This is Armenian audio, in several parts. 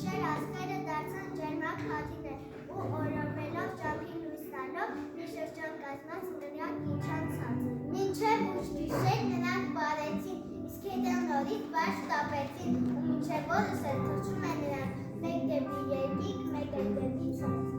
գիշեր ասկերը դարձան ջերմակ հատիներ ու օրորվելով ճամփին լույս տալով մի շրջան կազմած նրանք իջան ցած։ Մինչև ուշ գիշեր նրանք բարեցին, իսկ հետո նորից բաց շտապեցին ու մինչև օրս էլ թռչում են նրանք մեկ դեպի երկինք, մեկ էլ դեպի ցած։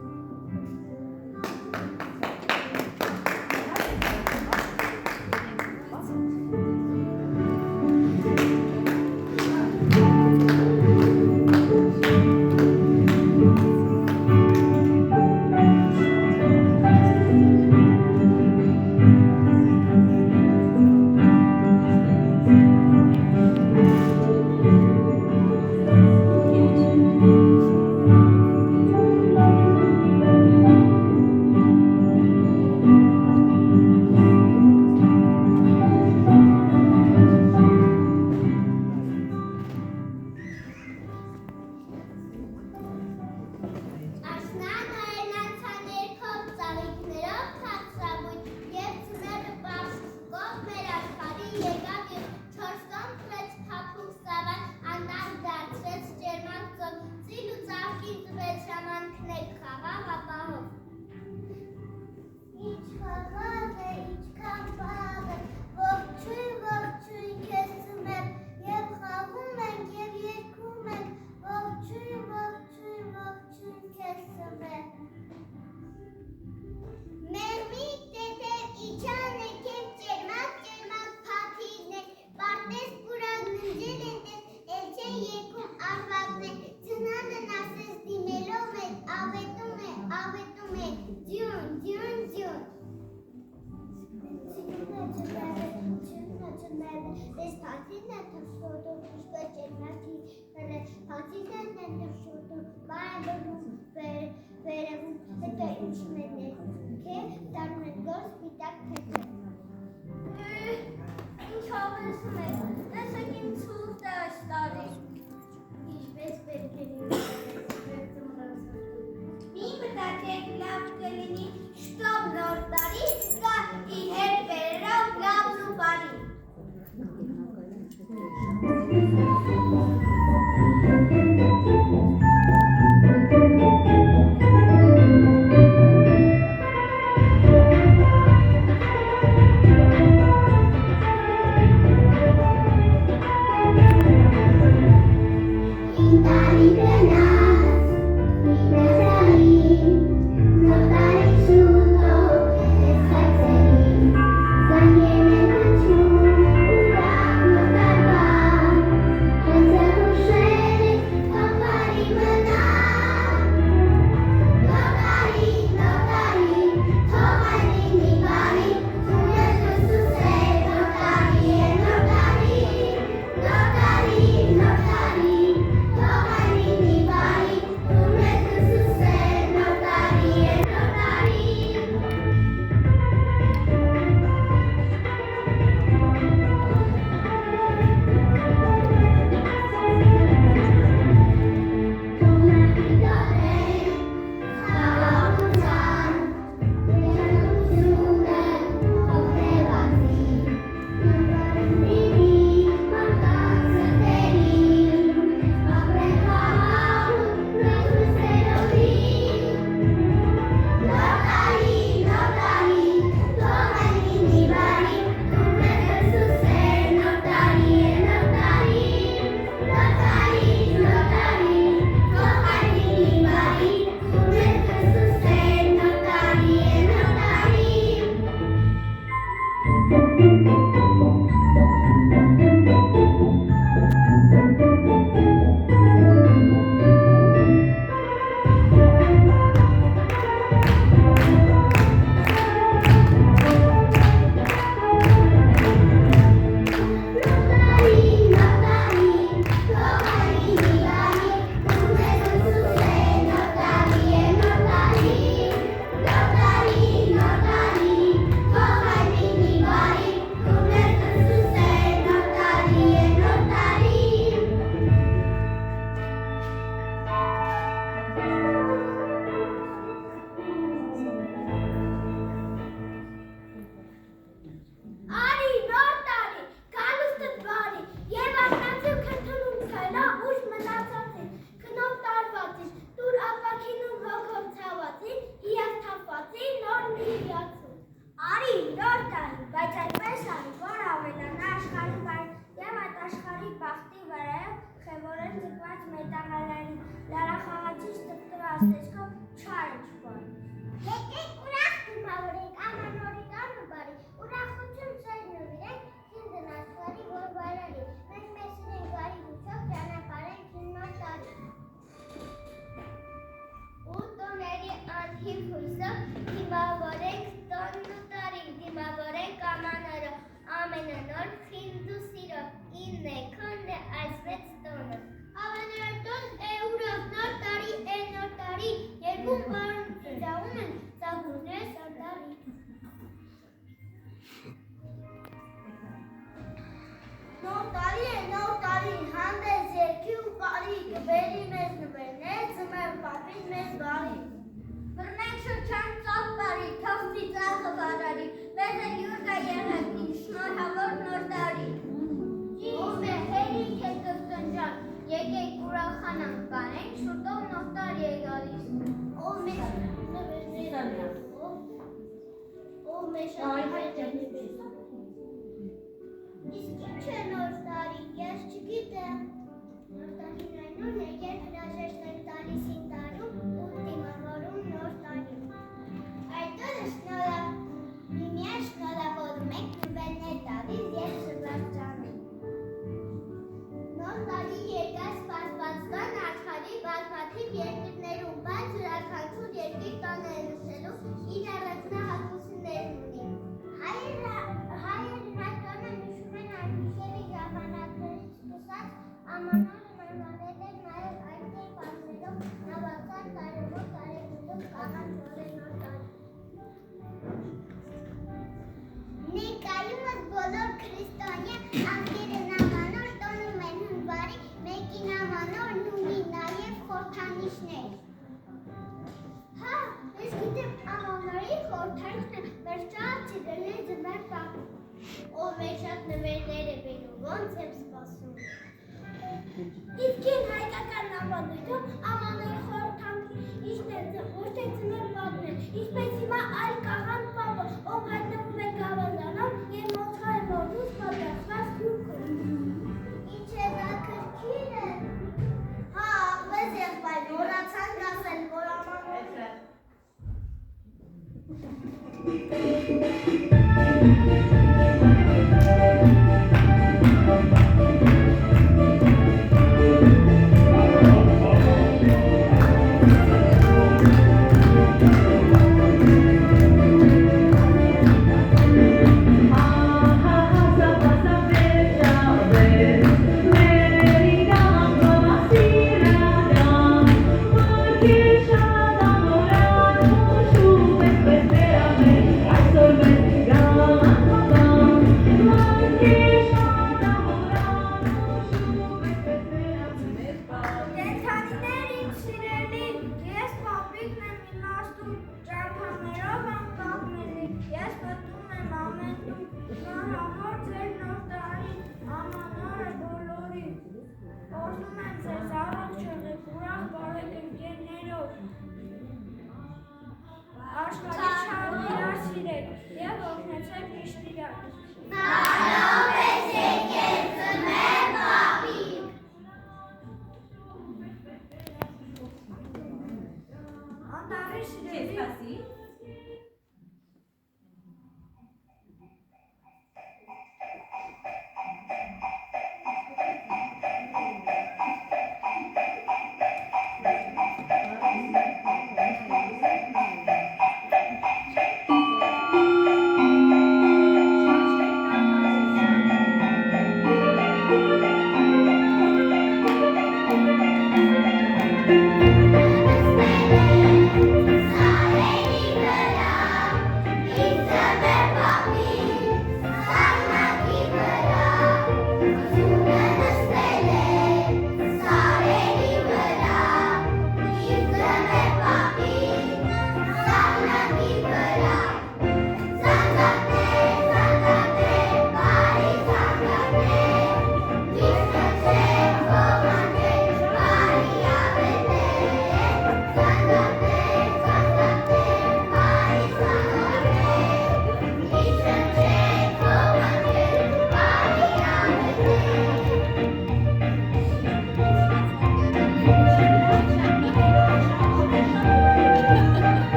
բախտի վրայով խևորել ձգված մետաղալային լարախաղացիչ տպտված տեսքով չար չպան։ Եկեք ուրախ դիմավորենք ամանորի կանը բարի, ուրախություն ծեր նվիրենք հին դնասվարի որ վայրարի, մենք մեսին ենք բարի հուչով ճանապարենք հին նոր տարի։ Ու տոների անհիվ հույսով դիմավորենք տոնն ու տարին, դիմավորենք ամանորով, ամենանոր խինդ ու սիրով, ինն է քոնն է այս վեց տոնը։ Ամենատոն է ուրախ նոր տարի, է նոր տարի, երկու բարուն ծիծաղում են ծաղուրներ սարդարի։ Նոր տարի, հանդես երկի ու կարի, կբերի մեզ նվերներ, ծմեր պապին մեզ բարի։ Բռնենք շրջան ծով բարի, թող ծիծաղը վարարի, մեզ է յուրգա եղեգնի, շնորհավոր նոր տարի։ Ով է հերիք է կրտնջան, եկեք ուրախանանք կանենք, շուտով նոր տարի է գալիս։ Ով մեզ նվերներ, ով մեզ շահայտել։ Իսկ ինչ է նոր տարի, ես չգիտեմ։ Նոր տարին այնուն է, երբ հրաժեշտ են տալիս ինձ տարում ու դիմավորում նոր տարին։ Այդ օրը միմիան շնորհավորում ենք նվերներ տալիս և շրջանում։ Նոր տարի երկար սպասվածքան աշխարհի բազմաթիվ երկրներում, բայց յուրաքանչյուր երկիր տոն է նշելու իր առանձնահատկություններն ունի։ Հայերն այդ տոնը նշում են այնպիսի ժամանակներից սկսած ամանորը նմանվել էր նաև այդ կերպ ասելով նավացան կարևոր տարեգրով կանանց օրը նոր տարի։ Ներկայումս բոլոր քրիստոնյա անգերը նամանոր տոնում են հունվարի, մեկի նամանորն ունի նաև խորհրդանիշներ։ Հա, ես գիտեմ ամանորի խորհրդանիշն է, մեր շատ սիրելի ձմեր պապ, ով մեր շատ նվերներ է բերում, ոնց եմ սպասում։ Իսկ ին հայկական նավանույթում ամանորի խորհրդանիշն է, ոչ թե ձմեր պապն է, ինչպես հիմա այլ կաղան պապը, ով հայտնվում է գավազանում և մոթղայ մորդուց պատրաստված քուրքում։ Ինչ է դա քրքիր է։ Հա, աղվես եղբայր, մորացանք ասել, որ ամանորի։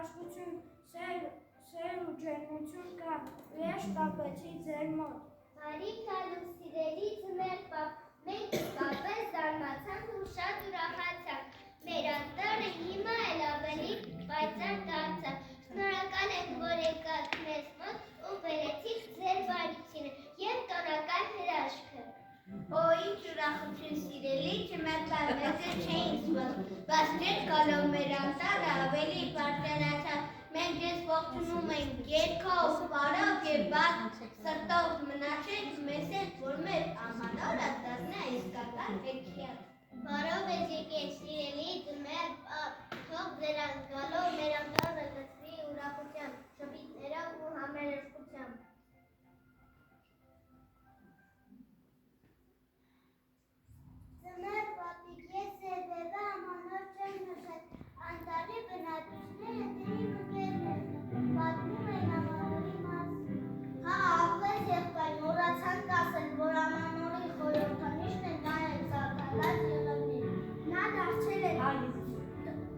երաշխություն, սեր ու ջերմություն կա, ես կապեցի ձեր մոտ։ Բարի քալու սիրելի ձմեր պապ, մենք իսկապես զարմացանք ու շատ ուրախացանք։ Մեր անտառը հիմա էլ ավելի պայծառ դարձավ։ Շնորհակալ ենք, որ եկաք մեզ մոտ ու բերեցիք ձեր բարիքինը և տոնական հրաշքը։ Ինչ ուրախություն սիրելի, չմերկալ մեզ չէին սպասում, բայց ձեր գալով մեր անտառը ավելի բարձրացավ։ Մենք ձեզ ողջունում ենք երգով, պարով և բաց սրտով մնացեք մեզ հետ, որ մեր ամանորը դառնա իսկական հեքիաթ։ Բարով եք եկել, սիրելի ձմեր պապ, թող ձեր գալով մեր անտառը լցվի ուրախությամբ, շփիթներով ու համերաշխությամբ։ Ձմեր պապիկ, ես երբևէ ամանոր չեմ նշել, անտառի բնակիչները դերի ընկերներն են, պատմում են ամանորի մասին։ Հա, ախվես եղբայր, մոռացանք ասել, որ ամանորի խորհրդանիշն է նաև զարդարած եղևնին։ Նա դարձել է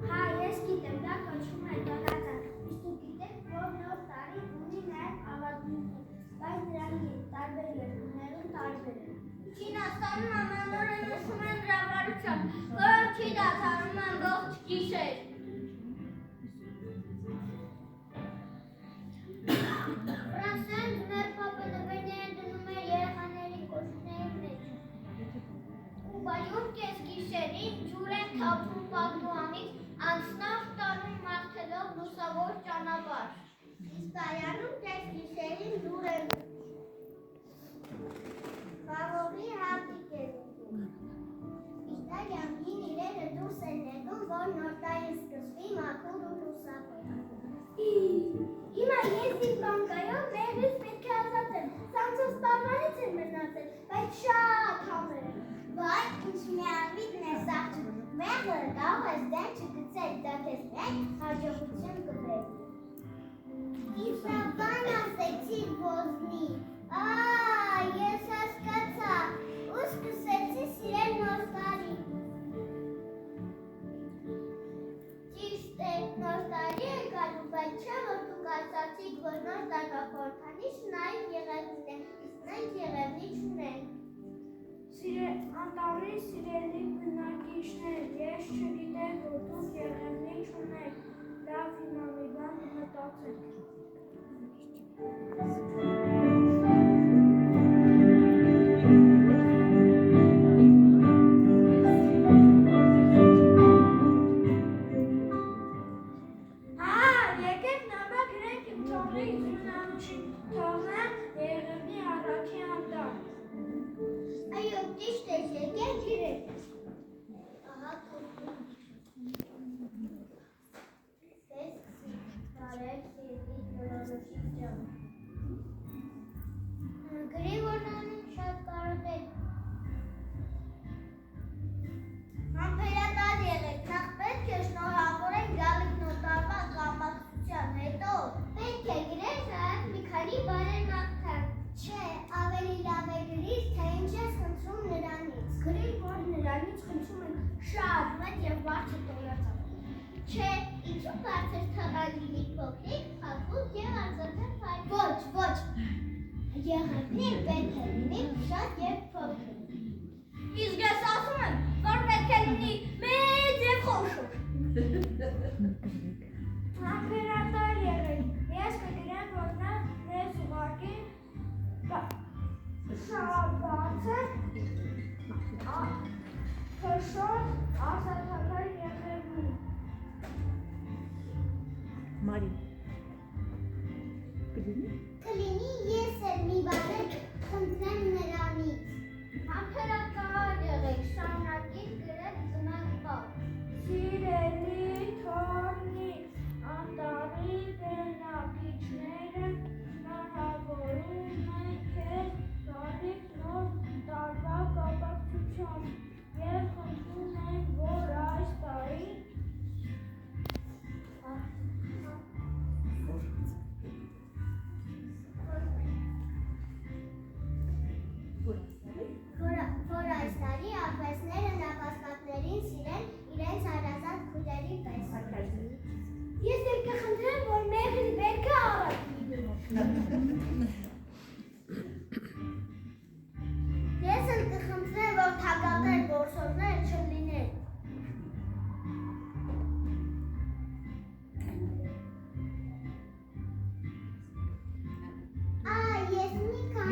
Հա, ես գիտեմ, դա կոչվում է տոնական, իսկ դուք գիտեք, որ նոր տարի ունի նաև ավագույնը, բայց դրանք տարբեր երկրներում տարբեր են։ Չինաստանում ամանորը նշում են հրավառությամբ, որոնք չի դադարում ամբողջ գիշեր։ Ֆրանսիայում ձմեր պապը նվերներ դնում է երեխաներին կոշիկների մեջ։ Կուբայում կեսգիշերին ջուր են թափում պատուհանից, անցնավ տանում մաղթելով լուսավոր ճանապարհ։ Իսպանիայում կեսգիշերին ջուր են խաղողի հապիկ են ուտում։ Իտալիայում հին իրերը դուրս են նետում, որ նոր տարին սկսվի մաքուր ու լուսավոր։ Հիմա ես իմ բանկայով մեղրից պետք է ազատեմ, սանցոս տարվանից եմ մնացել, բայց շատ համեր եմ։ Բայց ինչ միամիտն է սաղջում, մեղրը կարող ես դեն չգցել, դա քեզ մեկ հաջողություն կբերի։ Իսա բան ասեցի ոզնի, ես հասկացա, ու սկսեցի սիրել նոր տարի։ Ճիշտ է, նոր տարի է գալու, բայց չէ, որ դուք ասացիք, որ նոր տարվա խորհրդանիշը նաև եղևնին է, իսկ մենք եղևնի չունենք։ Անտառի սիրելի բնակիչներ, ես չգիտեմ, որ դուք եղևնի չունեք, լավ հիմա մի բան մտածեք։ Եկեք նամակ գրենք իմ թողնի զյունանուշին, թողնեմ եղևնի առաջի անտառ։ Այո, ճիշտ ես, եկեք գրեք։ Ահա բարև սիրելի ջանանուշի ջան։ Գրի, որ նայում շատ կարոտ եք։ Համբերատար եղեք, նախ պետք է շնորհավորենք գալիք նոր տարվա կապակցության հետո։ Պետք է գրեք նաև մի քանի բարեր մաղթանք։ Չէ, ավելի լավ է գրիր, թե ինչ ես խնդրում նրանից։ Գրիր, որ նրանից խնդրում ենք շատ մեծ և բարձր տոնացավ։ Չէ, ինչու բարձր թղան լինի փոքրիկ, հագուկ և արծաթե փայլ։ Ոչ, եղևնին պետք է լինի շատ և փոքր։ Իսկ ես ասում եմ, որ պետք է լինի մեծ և խոշոր։ Համբերատար եղեք, ես կգրեմ, որ նա մեզ ուղարկի շատ բարձր, խոշոր, արծաթակար եղևնի։ Մարի, կլինի։ Կլինի ես էլ մի բան խնդրեմ նրանից։ Համբերատար եղեք, շարունակիր գրել ձմեր պապ։ Սիրելի թորնի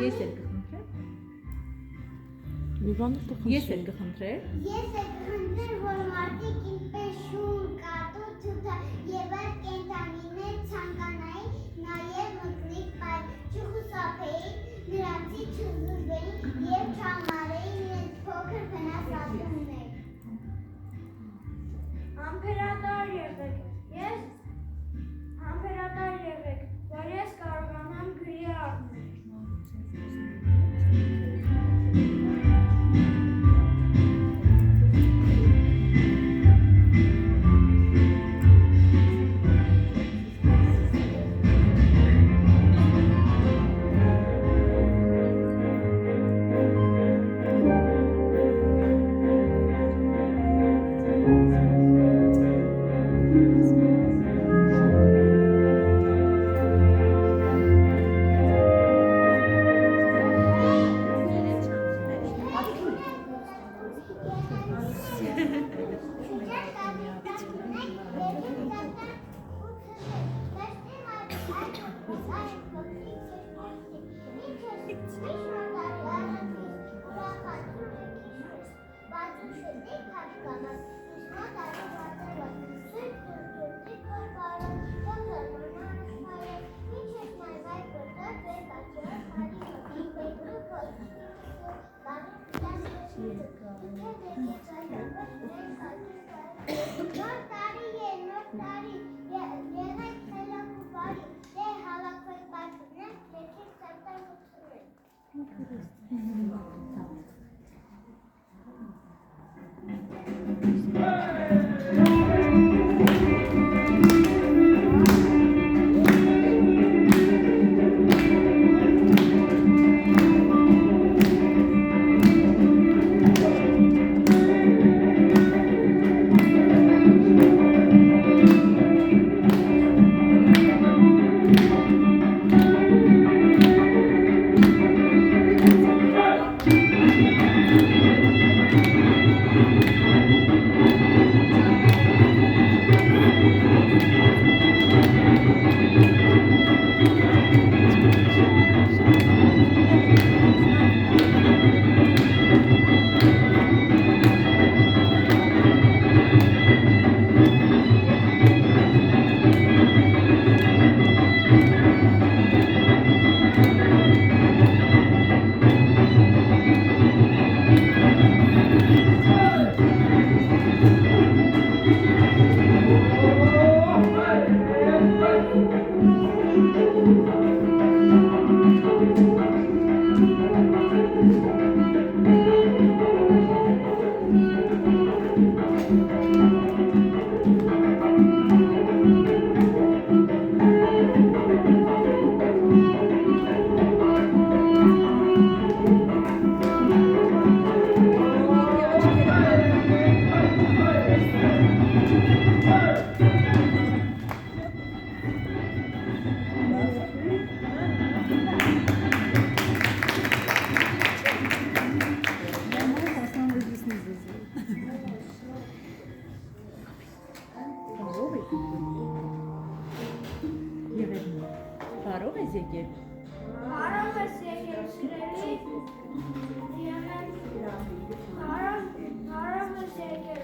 Ես էլ կխնդրեմ։ Ես էլ կխնդրեմ։ Ես էլ կխնդրեմ, որ մարդիկ ինչպես շուն, կատու, թութը եւ այլ կենդանիներ ցանկանային նաեւ մտնիկ բայց չխուսափեին, նրանցից չզուզվեին եւ չամարեին իրենց փոքր վնասատումներ։ Համբերատար եղեք, որ ես կարողանամ գրի առնել։ Բարով ես եկել։ Բարով ես եկել, սիրելի։ Բարով ես եկել։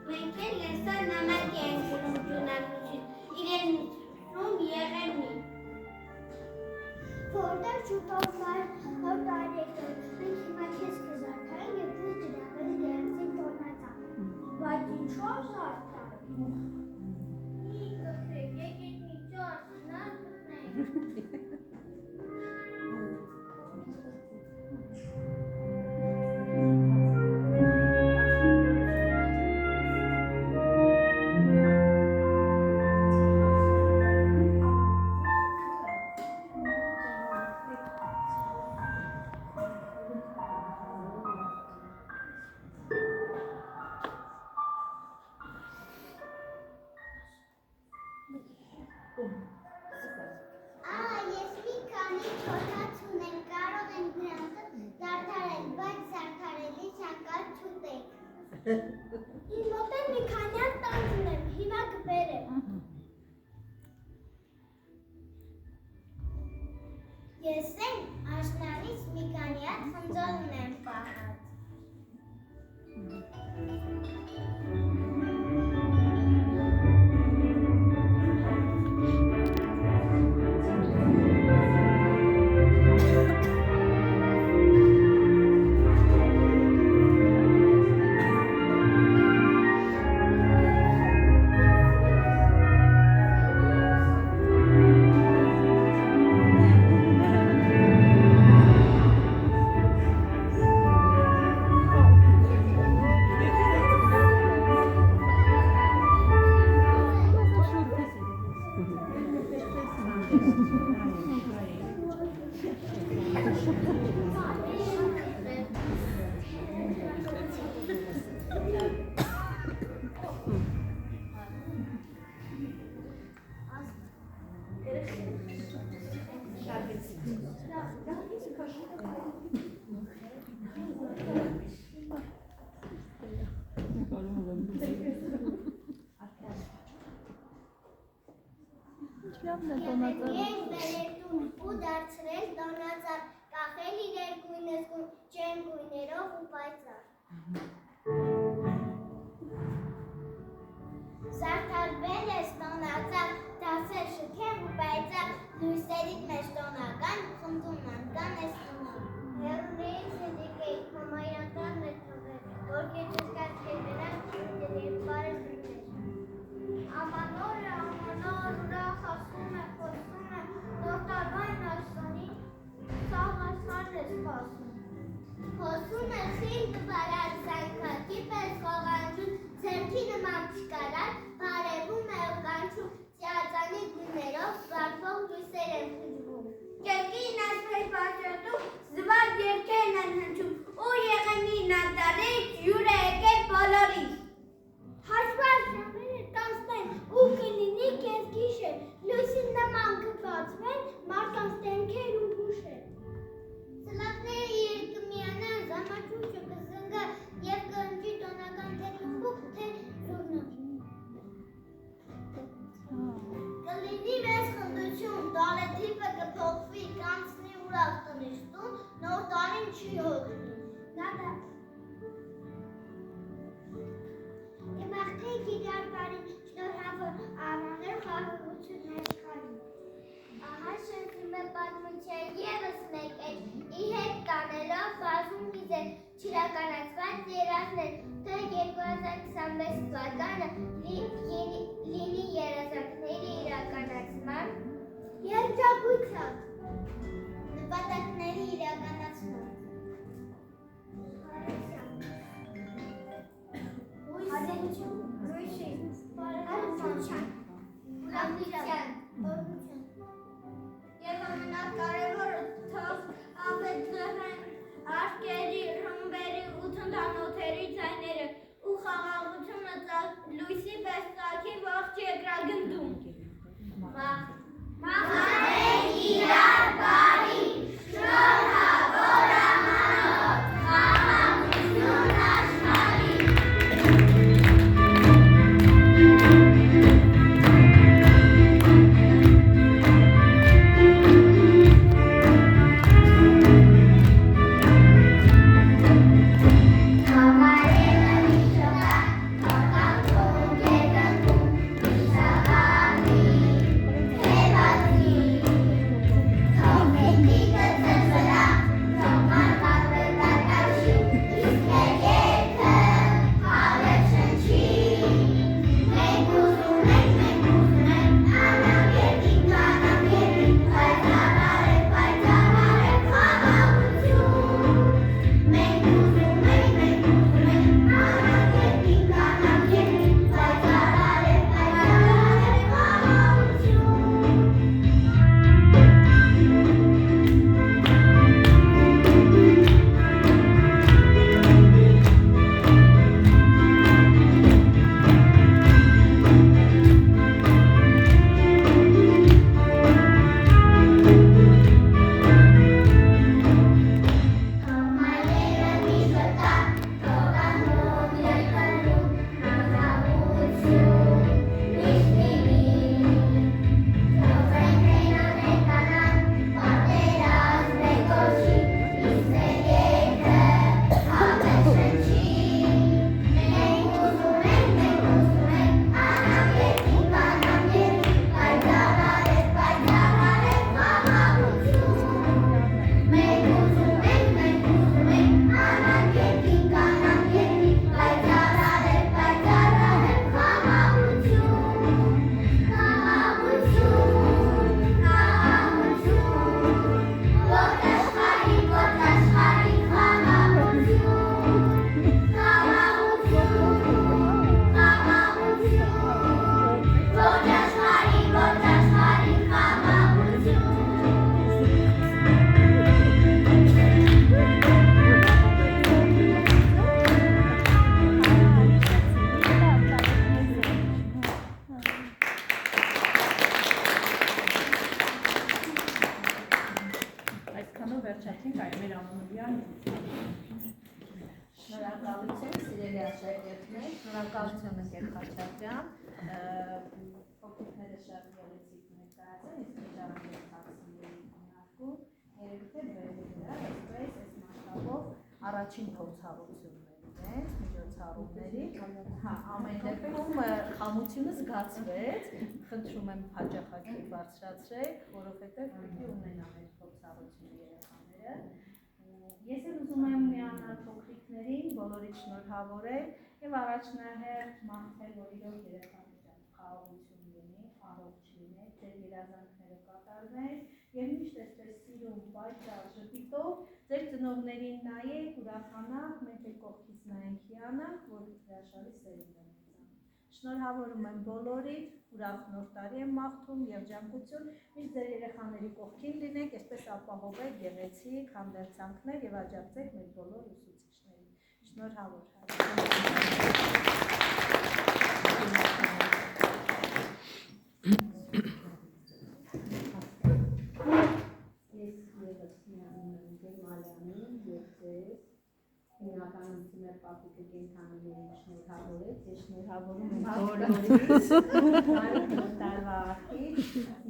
Մենք էլ լեսա նամակ ենք գրում ջունանություն, իրեն շում եղեմնի։ Որտեղ շուտով նոր տարի եկել, մենք հիմա քեզ կզարդարենք և դու ջրավերի դերացին տորնատան։ Բայց ինչով զարդարենք։ Մի կխեք, եկեք մի ճոց, նա կտնենք։ Ես մի քանի չորած ունեմ, կարող եմ նրանց զարդարել, բայց զարդարելի ցանկալ չուտեք։ Իմ մոտ էլ մի քանյան տանձ ունեմ, հիմա կբերեմ։ Ես աշնանից մի քանի հատ խնձոր ունեմ պահած։ Մենք բերետուն ու դարձրել տոնածառ, կախել իրեր գույնս ջեմ գույներով ու պայծառ։ Զարդարվել ես տոնածառ, դասեր շքեղ ու պայծառ, լույսերիդ մեջ տոնական, խնդում անգան ես տոնան։ Հեղունեից հնդիկեի համայական մեր թողեր, որ կեջսկար կերվերան կինդերև բարես ուներ։ Ամանորը ուրախ ասում է, խոսում է, նոր տարվային ասանի, սաղ ասան է սպասում։ Խոսում է խիլ դվարար սանքակի պես խողանջում, ձերքի նման չկարար, բարևում է ու կանչում, ծիածանի գույներով զվարվող լույսեր են խջվում։ Կերկին ասվեր բաճատում, զվարդ երկերն են հնչում, ու եղենին անտարից յուր է եկել բոլորից։ Հաշվար ժամերը 15 ու կլինի կես գիշեր, լույսին նման կբացվեն մարդկանց դեմքեր ու հուշեր։ Սլակները երկմիանան, զամաչուչը կզնգա և կընջի տոնական թե լուխուկ, թե զուրնա։ Կլինի մեզ խնդություն, տարեթիվը կփոխվի, կանցնի ուրախ տնիշտուն, նոր տարին չի հոգնի։ Կմաղթենք իրար բարին, շնորհավոր ամաներ խաղաղություն աշխարհին։ Ահա շնչում է պատմության ևս մեկ էլ, ի հետ տանելով բազում միզեր չիրականացված երազներ, թե 2026 թվականը լինի երազանքների իրականացման, երջանկության, նպատակների իրականացման։ Լույսի, բարեկամության, ուրախության, օրհնության։ Եվ ամենակարևորը թող ապետվեն արկերի, ռմբերի ու թնդանոթերի ձայները ու խաղաղությունը լույսի պես ծագի ողջ երկրագնդում։ Մաղթենք իրար բարի Այսքանով վերջացինք այդ մեր ամենօրյա Շնորհակալություն, սիրելի աշակերտներ, շնորհակալություն ընկեր Խաչատրյան, փոքրիկները շատ գեղեցիկ ներկայացան, իսկ մեր ժամանակացիների քննարկում երևի թե վերևի վրա, այսպես այս մասշտաբով առաջին փորձառություններն են, միջոցառումների, ամեն դեպքում խամությունը զգացվեց, խնդրում եմ հաճախակի բարձրացրեք, որովհետև պիտի ունենան այդ փորձառությունը երեխաները։ Ես էլ ուզում եմ միանալ փոքրիկներին, բոլորիդ շնորհավորել եւ առաջնահերթ մաղթել, որ իրոք երեխաները խաղաղություն լինի, առողջ լինեն, ձեր երազանքները կատարվեն եւ միշտ այսպես սիրուն, պայծառ ժպիտով ձեր ծնողներին նայեք, ուրախանաք, մենք էլ կողքից նայենք, հիանանք, որ հրաշալի սերունդ են մեզան։ Շնորհավորում եմ բոլորիդ, ուրախ նոր տարի եմ մաղթում, երջանկություն, միշտ ձեր երեխաների կողքին լինեք, այսպես ապահովեք գեղեցիկ հանդերձանքներ եւ աջակցեք մեր բոլոր ուսուցիչներին։ Շնորհավոր։ Ես ևս միանում եմ Գերմանիային եւ ձեզ հիմնականում մեր պապիկը կենթանիներին շնորհավորեց, ես շնորհավորում եմ բոլորիս, տարվա արդի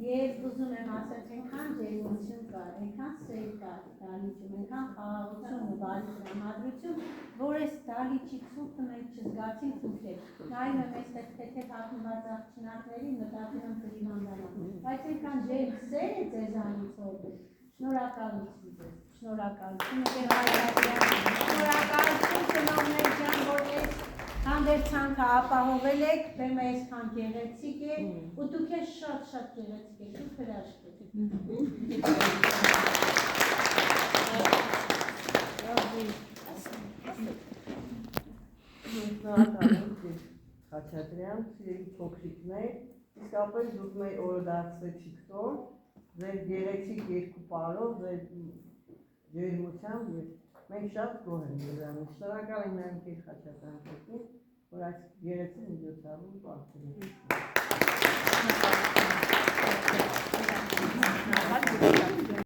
եւ ուզում եմ ասել, այնքան ջերմություն կար, այնքան սեր կար դալիճում, այնքան խաղաղություն ու բարի տրամադրություն, որ այս դալիճի ցուպը մենք չզգացինք ցուպեր։ Նայում եմ այստեղ թեթև հագնված աղջնակներին, մտածում եմ կհիվանդանամ, բայց այնքան ջերմ սեր է ձեզանից հորդը։ Շնորհակալություն ձեզ, շնորհակալություն ծնողներ ջան, որ այս հանդերձանքը ապահովել եք, բեմը այսքան գեղեցիկ է, ու դուք ես շատ գեղեցիկ եք, դուք հրաշք եք։ Խաչատրյան, սիրելի փոքրիկներ, իսկապես դուք մեր օրը դարձրեցիք տոն, ձեր գեղեցիկ երկու պարով, ձեր ջերմությամբ եւ մենք շատ գոհ ենք դրանից։ Շնորհակալ եմ նաև Ընկեր Խաչատրյանին, որ այս գեղեցիկ միջոցառում պարտադրեց։